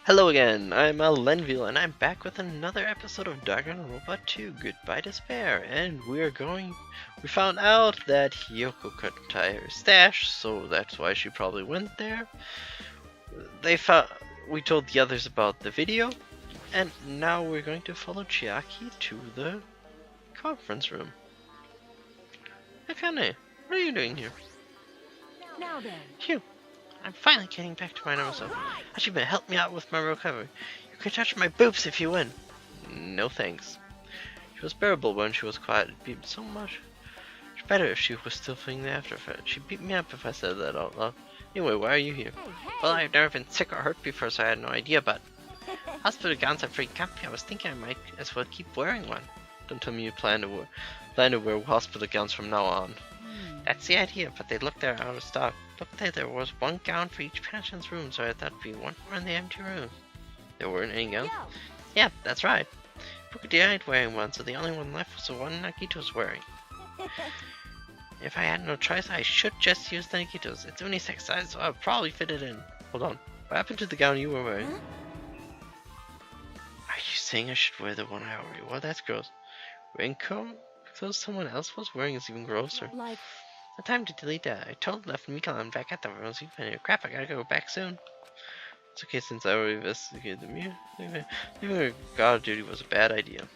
Hello again, I'm Lenville and I'm back with another episode of Danganronpa 2 Goodbye Despair, and we found out that Hiyoko couldn't tie her stash, so that's why she probably went there. We told the others about the video, and now we're going to follow Chiaki to the conference room. Akane, what are you doing here? Now then. Phew, I'm finally getting back to my normal self. Hashime, help me out with my recovery. You can touch my boobs if you win. No thanks. She was bearable when she was quiet. It beat me so much. It's better if she was still feeling the after effect. She'd beat me up if I said that out loud. Anyway, why are you here? Well, I've never been sick or hurt before, so I had no idea, but hospital gowns are pretty comfy. I was thinking I might as well keep wearing one. Don't tell me you plan to wear hospital gowns from now on. That's the idea, but they look they're out of stock. Look there was one gown for each patient's room, so I thought there'd be one more in the empty room. There weren't any gowns? Yeah, that's right. Puka died wearing one, so the only one left was the one Nagito's wearing. If I had no choice, I should just use Nagito's. It's unisex size, so I'll probably fit it in. Hold on. What happened to the gown you were wearing? Are you saying I should wear the one I already wore? That's gross. Raincoat? Clothes someone else was wearing is even grosser. Like, No time to delete that. I told left Mikael I'm back at the room. Crap, I gotta go back soon. It's okay since I already investigated the mirror. Leaving her guard duty was a bad idea.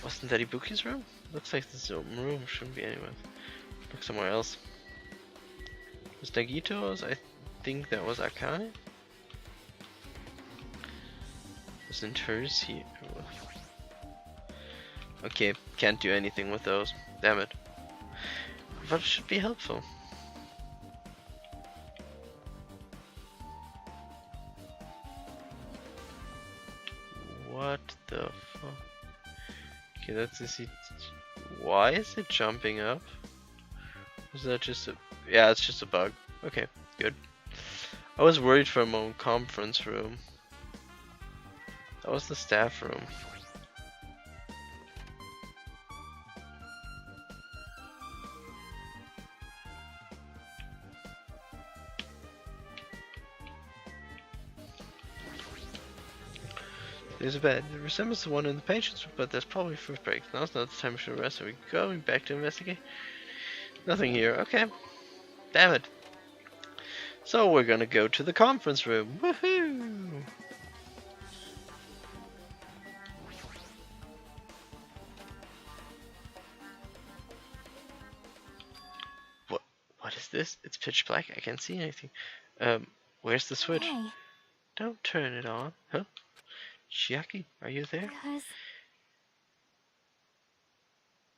Wasn't that Ibuki's room? Looks like this room shouldn't be anywhere. Look somewhere else. Was Nagito's? I think that was Akane. Wasn't hers here? Okay, can't do anything with those. Damn it. But it should be helpful. What the fuck? Okay, let's see. Why is it jumping up? Was that just a... Yeah, it's just a bug. Okay, good. I was worried for a moment. Conference room. That was the staff room. There's a bed. It resembles the one in the patient's room, but there's probably first break. Now's not the time to rest. Are we going back to investigate? Nothing here. Okay. Damn it. So we're gonna go to the conference room. Woohoo! What is this? It's pitch black. I can't see anything. Where's the switch? hey, Don't turn it on. Huh? Chiaki, are you there? because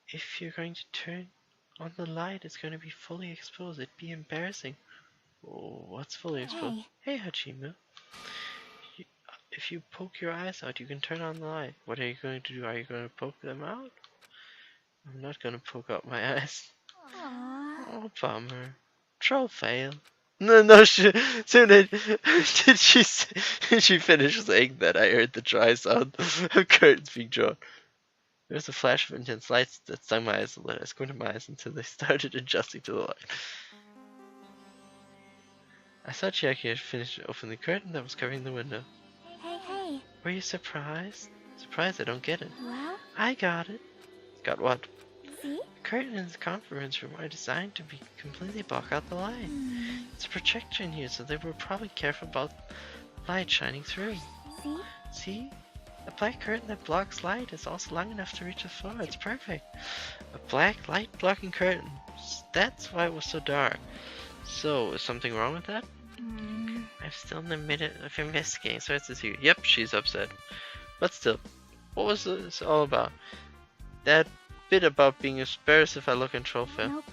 If you're going to turn on the light, it's going to be fully exposed. It'd be embarrassing. Oh, what's fully exposed? Hey, Hachima. If you poke your eyes out, you can turn on the light. What are you going to do? Are you going to poke them out? I'm not going to poke out my eyes. Aww. Oh, bummer. Troll fail. No, soon did she finish saying that, I heard the dry sound of curtains being drawn. There was a flash of intense lights that stung my eyes a little. I squinted my eyes until they started adjusting to the light. I saw Chiaki had finished opening the curtain that was covering the window. Hey. Were you surprised? Surprised I don't get it. Well, I got it. Got what? see? The curtain in the conference room are designed to be completely block out the light. It's a projector in here, so they were probably careful about light shining through. See? See? A black curtain that blocks light is also long enough to reach the floor. It's perfect. A black light blocking curtain. That's why it was so dark. So, is something wrong with that? I'm still in the middle of investigating, so it's here. Yep, she's upset. But still, what was this all about? That bit about being embarrassed if I look in troll film. Nope.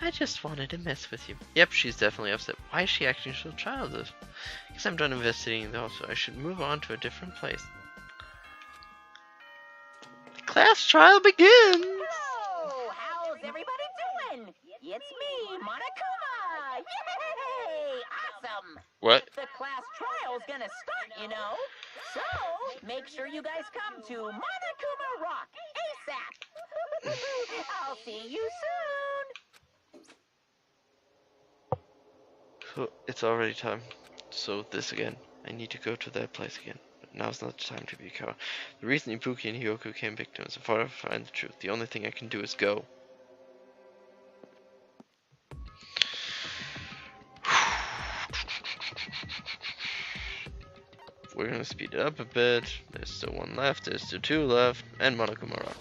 I just wanted to mess with you. Yep, she's definitely upset. Why is she acting so childish? Guess I'm done investigating the hospital. I should move on to a different place. The class trial begins! Hello! How's everybody doing? It's me, Monokuma! Yay! Awesome! What? The class trial's gonna start, you know. So, make sure you guys come to Monokuma Rock ASAP! I'll see you soon! It's already time. So this again. I need to go to that place again. But now's not the time to be a coward. The reason Ibuki and Hyoku became victims, if I find the truth, the only thing I can do is go. We're gonna speed it up a bit. There's still one left, there's still two left, and Monokuma Rock.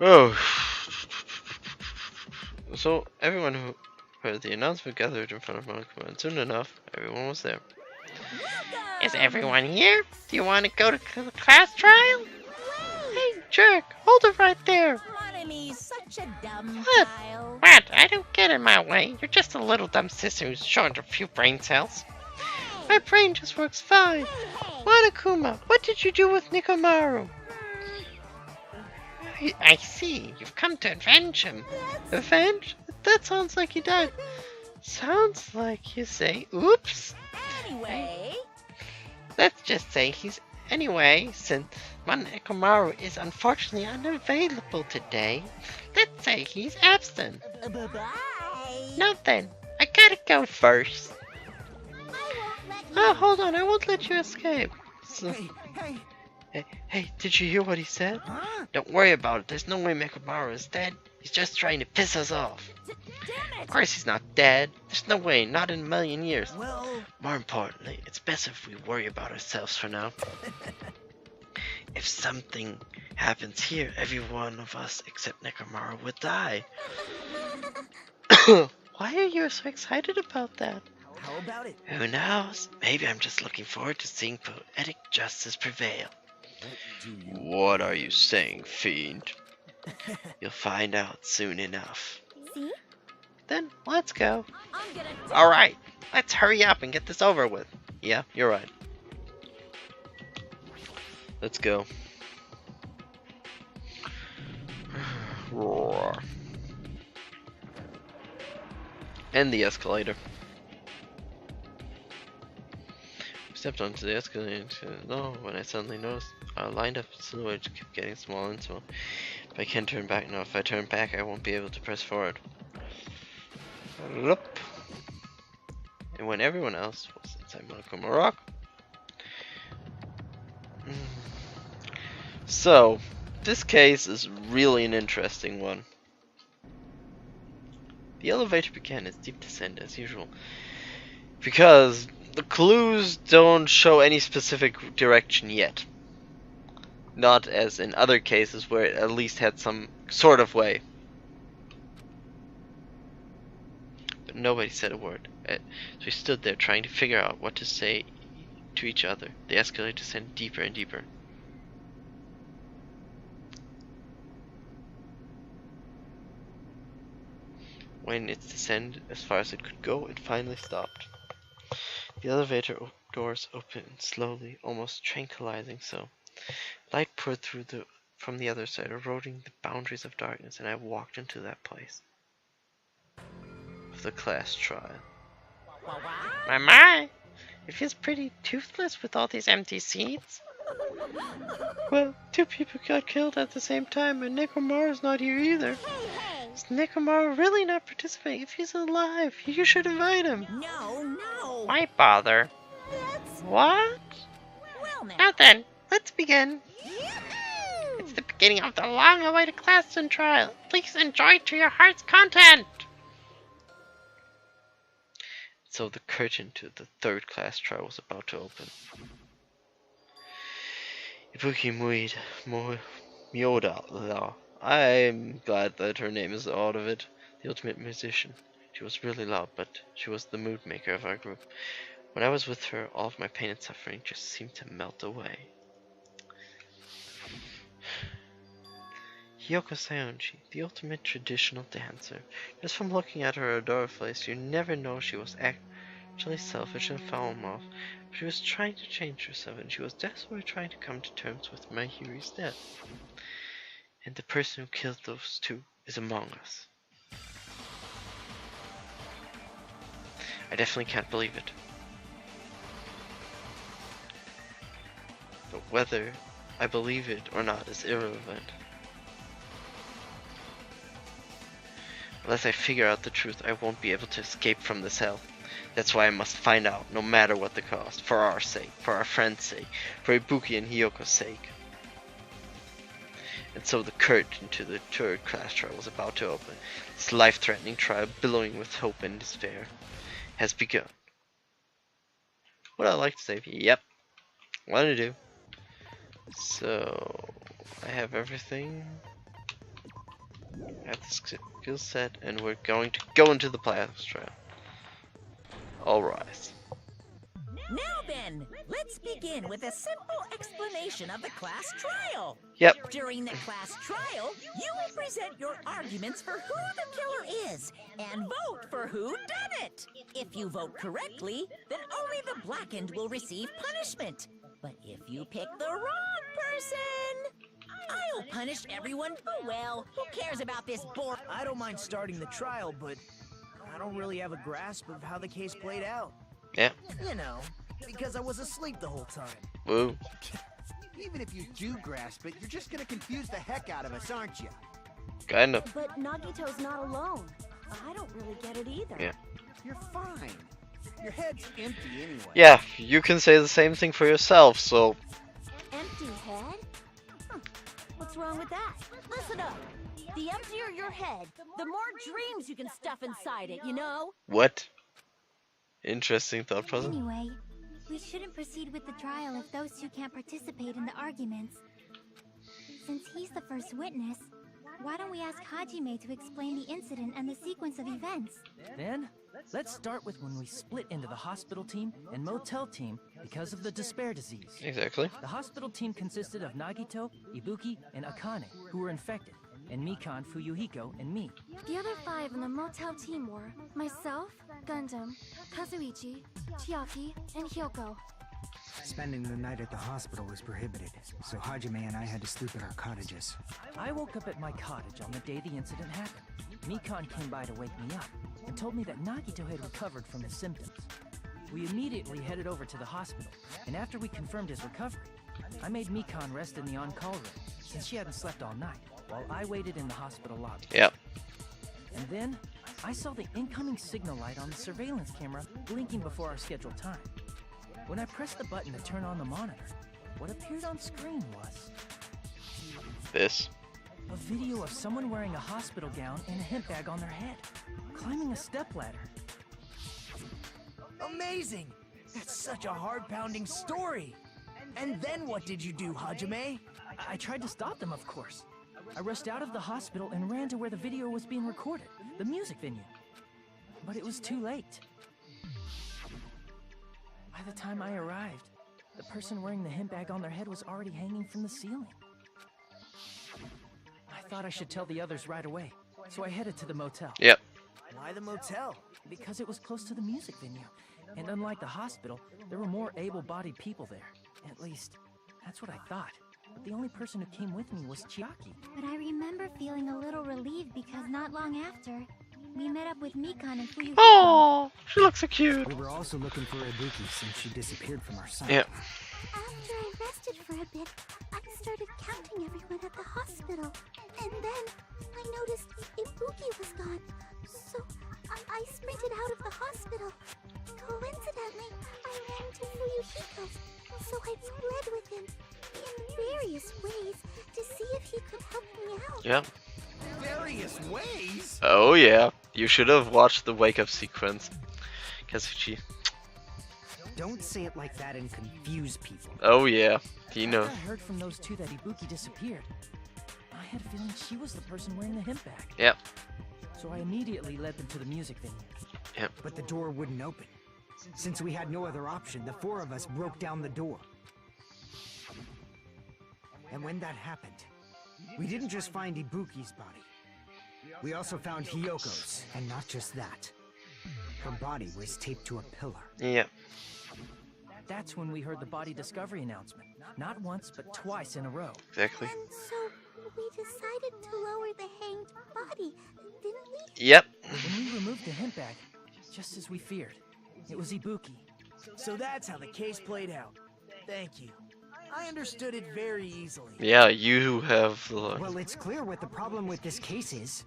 Oh. So, everyone who heard the announcement gathered in front of Monokuma, and soon enough, everyone was there. Is everyone here? Do you want to go to the class trial? Hey, jerk, hold it right there. Monomi's such a dumb What? child. What? I don't get in my way. You're just a little dumb sister who's short of a few brain cells. My brain just works fine. Monokuma, what did you do with Nikomaru? I see. You've come to avenge him. Avenge? That sounds like he died. Sounds like you say, oops. Anyway, Let's just say he's... Anyway, since Nikomaru is unfortunately unavailable today, let's say he's absent. bye-bye. Now then, I gotta go first. Oh, hold on, I won't let you escape. So, hey, did you hear what he said? Huh? Don't worry about it, there's no way Nikomaru is dead. He's just trying to piss us off. Damn Of it. course he's not dead. There's no way, not in a million years. Well, More importantly, it's best if we worry about ourselves for now. If something happens here, every one of us except Nikomaru would die. Why are you so excited about that? how about it? Who knows? Maybe I'm just looking forward to seeing poetic justice prevail. What are you saying, fiend? You'll find out soon enough. See? Then, let's go. I'm gonna Alright, let's hurry up and get this over with. Yeah, you're right. Let's go. Roar. And the escalator. We stepped onto the escalator. No, when I suddenly noticed our lined up silhouette kept getting smaller and smaller. But I can't turn back now. If I turn back, I won't be able to press forward. Loop. And when everyone else was inside Monokuma Rock. So, this case is really an interesting one. The elevator began its deep descent as usual, because the clues don't show any specific direction yet. Not as in other cases where it at least had some sort of way. But nobody said a word. So we stood there trying to figure out what to say to each other. The escalator descended deeper and deeper. When it descended as far as it could go, it finally stopped. The elevator doors opened slowly, almost tranquilizing so. Light poured through from the other side, eroding the boundaries of darkness, and I walked into that place of the class trial. My! It feels pretty toothless with all these empty seats. Well, two people got killed at the same time, and Nikomaru's not here either. Is Nikomaru really not participating? If he's alive, you should invite him. No. Why bother? That's What? well now. Now then, let's begin. It's the beginning of the long-awaited class and trial. Please enjoy to your heart's content. So the curtain to the third class trial was about to open. Ibuki Myoda. I'm glad that her name is out of it. The ultimate musician. She was really loud, but she was the mood maker of our group. When I was with her, all of my pain and suffering just seemed to melt away. Hiyoko Sayonji, the ultimate traditional dancer. Just from looking at her adorable face, you never know she was actually selfish and foul-mouthed. She was trying to change herself, and she was desperately trying to come to terms with Mahiri's death. And the person who killed those two is among us. I definitely can't believe it. But whether I believe it or not is irrelevant. Unless I figure out the truth, I won't be able to escape from this hell. That's why I must find out, no matter what the cost. For our sake, for our friend's sake, for Ibuki and Hiyoko's sake. And so the curtain to the third class trial was about to open. This life-threatening trial, billowing with hope and despair, has begun. Would I like to save? Yep. What to do? So I have everything. I have the skill set, and we're going to go into the class trial. All rise. Now then, let's begin with a simple explanation of the class trial. Yep. During the class trial, you will present your arguments for who the killer is and vote for who done it. If you vote correctly, then only the blackened will receive punishment. But if you pick the wrong person, I'll punish everyone. Oh well, who cares about this bore? I don't mind starting the trial, but I don't really have a grasp of how the case played out. Yeah. You know, because I was asleep the whole time. Woo. Even if you do grasp it, you're just gonna confuse the heck out of us, aren't you? Kind of. But Nagito's not alone. I don't really get it either. Yeah. You're fine. Your head's empty anyway. Yeah, you can say the same thing for yourself, so... Empty head? Huh. What's wrong with that? Listen up. The emptier your head, the more dreams you can stuff inside it, you know? What? Interesting thought process. Anyway, we shouldn't proceed with the trial if those two can't participate in the arguments. Since he's the first witness, why don't we ask Hajime to explain the incident and the sequence of events? Then, let's start with when we split into the hospital team and motel team because of the despair disease. Exactly. The hospital team consisted of Nagito, Ibuki, and Akane, who were infected, and Mikan, Fuyuhiko, and me. The other 5 in the motel team were myself, Gundam, Kazuichi, Chiaki, and Hyoko. Spending the night at the hospital was prohibited, so Hajime and I had to sleep at our cottages. I woke up at my cottage on the day the incident happened. Mikan came by to wake me up and told me that Nagito had recovered from his symptoms. We immediately headed over to the hospital, and after we confirmed his recovery, I made Mikan rest in the on-call room, since she hadn't slept all night, while I waited in the hospital lobby. Yep. And then, I saw the incoming signal light on the surveillance camera blinking before our scheduled time. When I pressed the button to turn on the monitor, what appeared on screen was This. a video of someone wearing a hospital gown and a hemp bag on their head, climbing a stepladder. Amazing! That's such a heart-pounding story. And then what did you do, Hajime? I tried to stop them, of course. I rushed out of the hospital and ran to where the video was being recorded, the music venue. But it was too late. By the time I arrived, the person wearing the hemp bag on their head was already hanging from the ceiling. I thought I should tell the others right away, so I headed to the motel. Yep. Why the motel? Because it was close to the music venue, and unlike the hospital, there were more able-bodied people there. At least, that's what I thought. But the only person who came with me was Chiaki. But I remember feeling a little relieved because not long after, we met up with Mikan and Fuyuhiko. Oh, she looks so cute. We were also looking for Ibuki since she disappeared from our sight. Yep. After I rested for a bit, I started counting everyone at the hospital. And then I noticed Ibuki was gone. So I sprinted out of the hospital. Coincidentally, I ran into Fuyuhiko. So I fled with him in various ways to see if he could help me out. Yep. Various ways? Oh yeah. You should have watched the wake up sequence. Kazuchi. Don't say it like that and confuse people. Oh yeah. He knows. After I heard from those two that Ibuki disappeared, I had a feeling she was the person wearing the hemp bag. Yep. So I immediately led them to the music venue. Yep. But the door wouldn't open. Since we had no other option, the 4 of us broke down the door. And when that happened, we didn't just find Ibuki's body. We also found Hyoko's. And not just that. Her body was taped to a pillar. Yep. That's when we heard the body discovery announcement. Not once, but twice in a row. Exactly. And so we decided to lower the hanged body, didn't we? Yep. When we removed the hemp bag, just as we feared, it was Ibuki. So that's how the case played out. Thank you. I understood it very easily. Yeah, you have the Well, it's clear what the problem with this case is.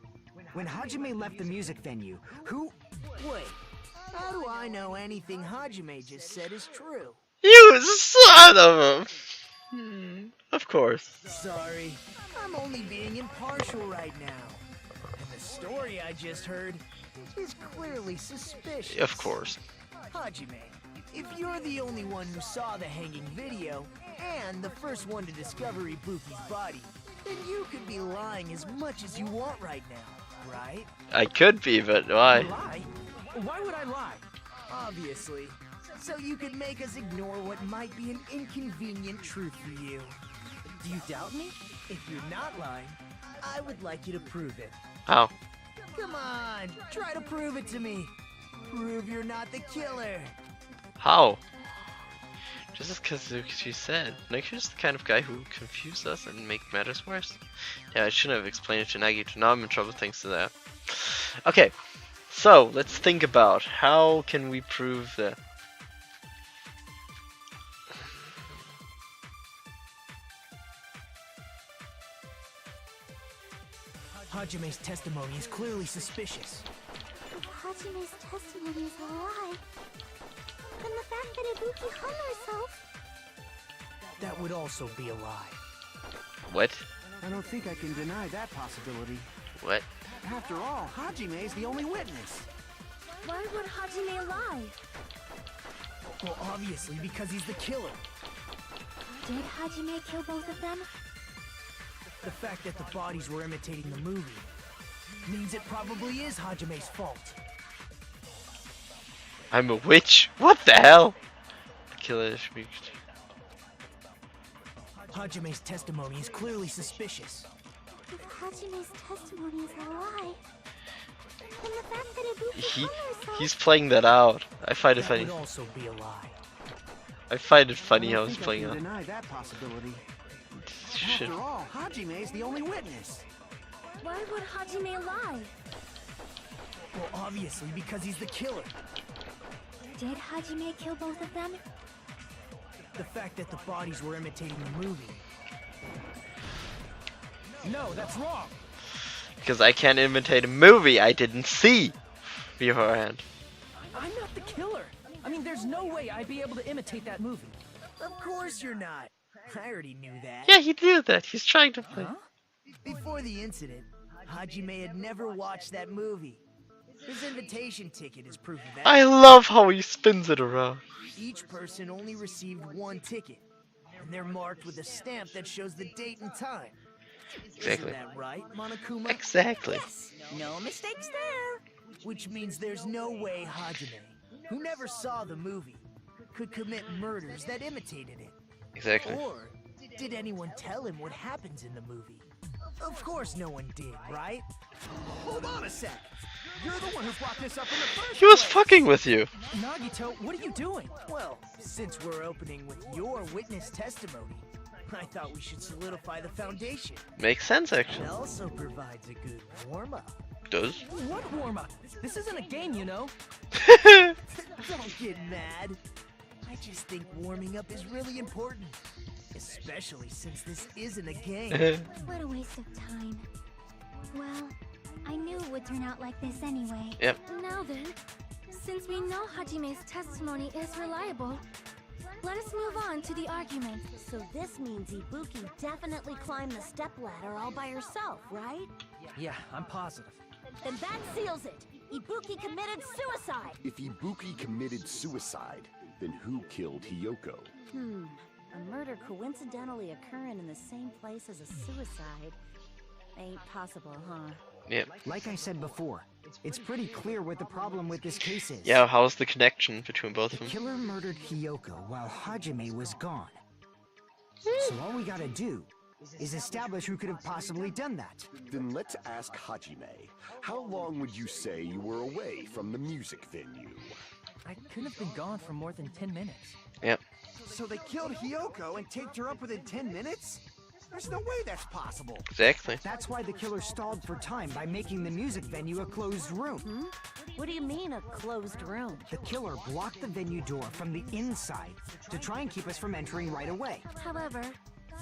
When Hajime left the music venue, who... Wait, how do I know anything Hajime just said is true? You son of a... Of course. Sorry, I'm only being impartial right now. And the story I just heard is clearly suspicious. Of course. Hajime, if you're the only one who saw the hanging video, and the first one to discover Ibuki's body, then you could be lying as much as you want right now, right? I could be, but why? Lie? Why would I lie? Obviously. So you could make us ignore what might be an inconvenient truth for you. Do you doubt me? If you're not lying, I would like you to prove it. How? Come on, try to prove it to me. Prove you're not the killer. How? Just because she said. Nagi's the kind of guy who confuse us and make matters worse. Yeah, I shouldn't have explained it to Nagi. Now I'm in trouble thanks to that. Okay, so let's think about how can we prove that. Hajime's testimony is clearly suspicious. If Hajime's testimony is a lie, then the fact that Ibuki hung herself... That would also be a lie. What? I don't think I can deny that possibility. What? After all, Hajime is the only witness. Why would Hajime lie? Well, obviously because he's the killer. Did Hajime kill both of them? The fact that the bodies were imitating the movie means it probably is Hajime's fault. I'm a witch? What the hell? The killer should be... Hajime's testimony is clearly suspicious. If Hajime's testimony is a lie, then the fact that Ibuki hung herself... He's playing that out. I find it That funny. would also be a lie. I find it funny I how don't he's think playing I out. can deny that possibility. Shit. After all, Hajime is the only witness. Why would Hajime lie? Well, obviously because he's the killer. Did Hajime kill both of them? The fact that the bodies were imitating the movie. No, that's wrong. Because I can't imitate a movie I didn't see beforehand. I'm not the killer. I mean, there's no way I'd be able to imitate that movie. Of course you're not. I already knew that. Yeah, he knew that. He's trying to play. Huh? Before the incident, Hajime had never watched that movie. His invitation ticket is proof of that. I love how he spins it around. Each person only received one ticket, and they're marked with a stamp that shows the date and time. Exactly. Isn't that right, Monokuma? Exactly. Yes, no mistakes there. Which means there's no way Hajime, who never saw the movie, could commit murders that imitated it. Exactly. Or did anyone tell him what happens in the movie? Of course no one did, right? Hold on a sec. You're the one who brought this up in the first He was place. fucking with you. Nagito, what are you doing? Well, since we're opening with your witness testimony, I thought we should solidify the foundation. Makes sense, It actually. also provides a good warm-up. Does? What warm-up? This isn't a game, you know. Don't get mad. I just think warming up is really important. Especially since this isn't a game. What a waste of time. Well, I knew it would turn out like this anyway. Yep. Now then, since we know Hajime's testimony is reliable, let us move on to the argument. So this means Ibuki definitely climbed the stepladder all by herself, right? Yeah, I'm positive. Then that seals it. Ibuki committed suicide. If Ibuki committed suicide, then who killed Hiyoko? A murder coincidentally occurring in the same place as a suicide. Ain't possible, huh? Yep. Like I said before, it's pretty clear what the problem with this case is. Yeah, how's the connection between both The of them? killer murdered Hiyoko while Hajime was gone. So all we gotta do is establish who could have possibly done that. Then let's ask Hajime. How long would you say you were away from the music venue? I couldn't have been gone for more than 10 minutes. Yep. So they killed Hiyoko and taped her up within 10 minutes? There's no way that's possible. Exactly. That's why the killer stalled for time by making the music venue a closed room. What do you mean, a closed room? The killer blocked the venue door from the inside to try and keep us from entering right away. However,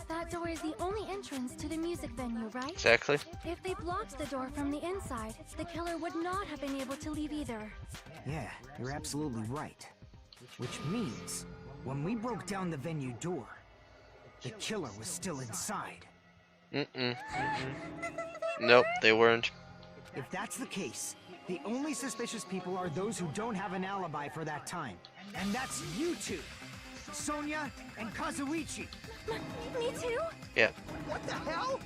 That door is the only entrance to the music venue, right? Exactly. If they blocked the door from the inside, the killer would not have been able to leave either. Yeah, you're absolutely right. Which means, when we broke down the venue door, the killer was still inside. Nope, they weren't. If that's the case, the only suspicious people are those who don't have an alibi for that time. And that's you two, Sonia and Kazuichi. Me too? Yeah. What the hell?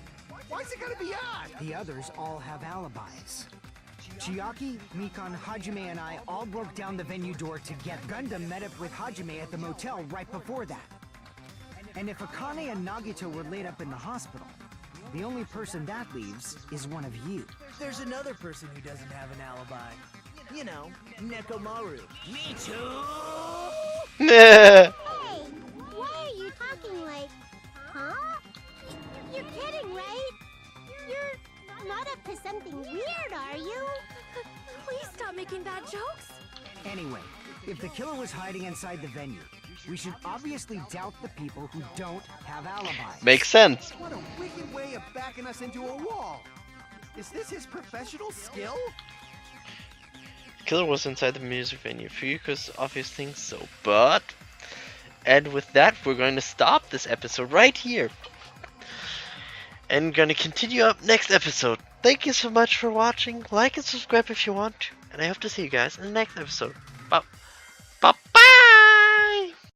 Why is it gonna be odd? The others all have alibis. Chiaki, Mikan, Hajime, and I all broke down the venue door together. Gundam met up with Hajime at the motel right before that. And if Akane and Nagito were laid up in the hospital, the only person that leaves is one of you. There's another person who doesn't have an alibi. You know, Nekomaru. Me too! Hey, why are you talking like, huh? You're kidding, right? You're not up to something weird, are you? Please stop making bad jokes. Anyway, if the killer was hiding inside the venue, we should obviously doubt the people who don't have alibis. Makes sense. What a wicked way of backing us into a wall. Is this his professional skill? Killer was inside the music venue. Fuyuko's obvious thinks so, but... And with that, we're going to stop this episode right here. And gonna continue up next episode. Thank you so much for watching. Like and subscribe if you want to. And I hope to see you guys in the next episode. Bye.